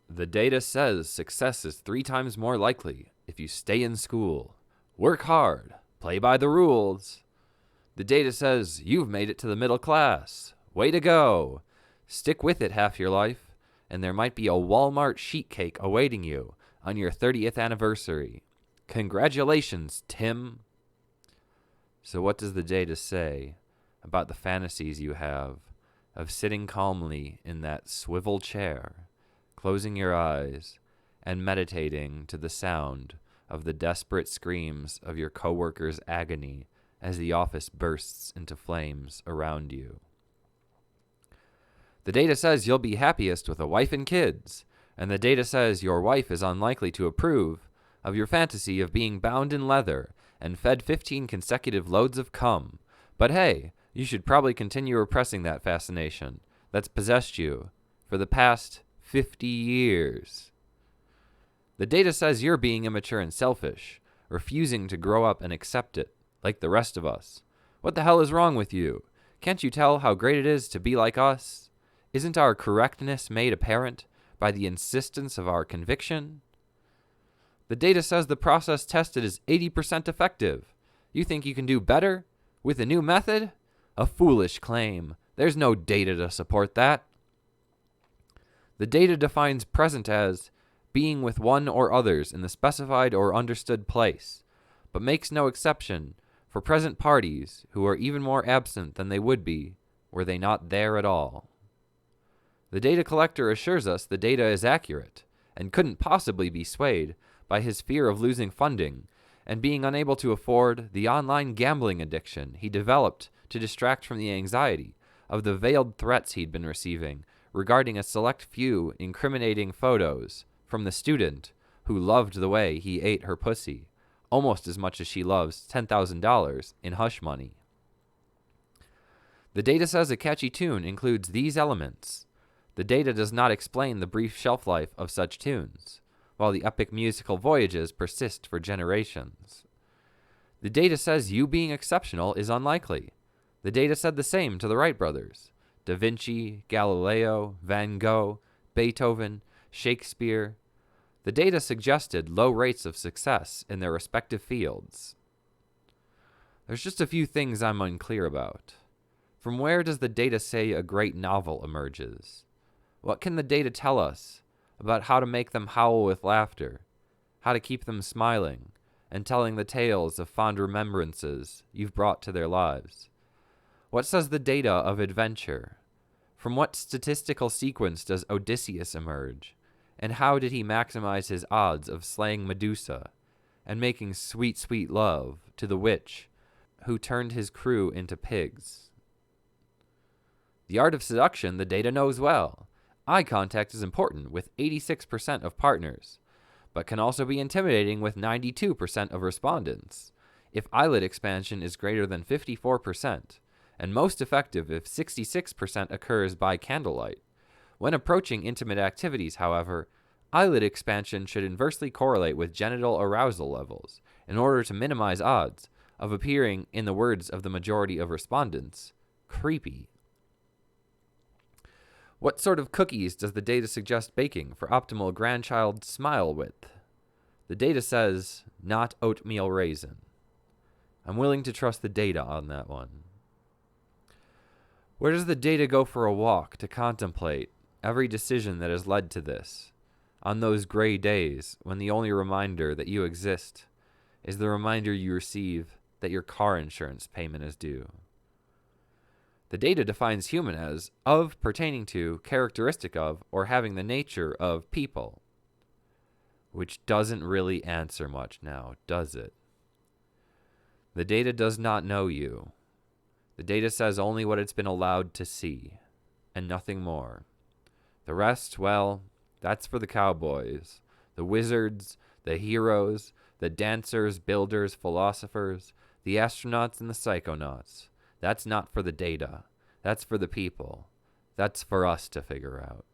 The data says success is 3 times more likely if you stay in school. Work hard. Play by the rules. The data says you've made it to the middle class. Way to go. Stick with it half your life, and there might be a Walmart sheet cake awaiting you on your 30th anniversary. Congratulations, Tim. So what does the data say about the fantasies you have of sitting calmly in that swivel chair, closing your eyes, and meditating to the sound of the desperate screams of your coworker's agony as the office bursts into flames around you? The data says you'll be happiest with a wife and kids, and the data says your wife is unlikely to approve of your fantasy of being bound in leather and fed 15 consecutive loads of cum. But hey, you should probably continue repressing that fascination that's possessed you for the past 50 years. The data says you're being immature and selfish, refusing to grow up and accept it, like the rest of us. What the hell is wrong with you? Can't you tell how great it is to be like us? Isn't our correctness made apparent by the insistence of our conviction? The data says the process tested is 80% effective. You think you can do better with a new method? A foolish claim. There's no data to support that. The data defines present as being with one or others in the specified or understood place, but makes no exception for present parties who are even more absent than they would be were they not there at all. The data collector assures us the data is accurate and couldn't possibly be swayed by his fear of losing funding and being unable to afford the online gambling addiction he developed to distract from the anxiety of the veiled threats he'd been receiving regarding a select few incriminating photos from the student who loved the way he ate her pussy, almost as much as she loves $10,000 in hush money. The data says a catchy tune includes these elements. The data does not explain the brief shelf life of such tunes, while the epic musical voyages persist for generations. The data says you being exceptional is unlikely. The data said the same to the Wright brothers. Da Vinci, Galileo, Van Gogh, Beethoven, Shakespeare. The data suggested low rates of success in their respective fields. There's just a few things I'm unclear about. From where does the data say a great novel emerges? What can the data tell us about how to make them howl with laughter, how to keep them smiling, and telling the tales of fond remembrances you've brought to their lives? What says the data of adventure? From what statistical sequence does Odysseus emerge? And how did he maximize his odds of slaying Medusa and making sweet, sweet love to the witch who turned his crew into pigs? The art of seduction the data knows well. Eye contact is important with 86% of partners, but can also be intimidating with 92% of respondents. If eyelid expansion is greater than 54%, and most effective if 66% occurs by candlelight. When approaching intimate activities, however, eyelid expansion should inversely correlate with genital arousal levels in order to minimize odds of appearing, in the words of the majority of respondents, creepy. What sort of cookies does the data suggest baking for optimal grandchild smile width? The data says, not oatmeal raisin. I'm willing to trust the data on that one. Where does the data go for a walk to contemplate every decision that has led to this, on those gray days when the only reminder that you exist is the reminder you receive that your car insurance payment is due? The data defines human as of, pertaining to, characteristic of, or having the nature of people, which doesn't really answer much now, does it? The data does not know you. The data says only what it's been allowed to see, and nothing more. The rest, well, that's for the cowboys, the wizards, the heroes, the dancers, builders, philosophers, the astronauts, and the psychonauts. That's not for the data. That's for the people. That's for us to figure out.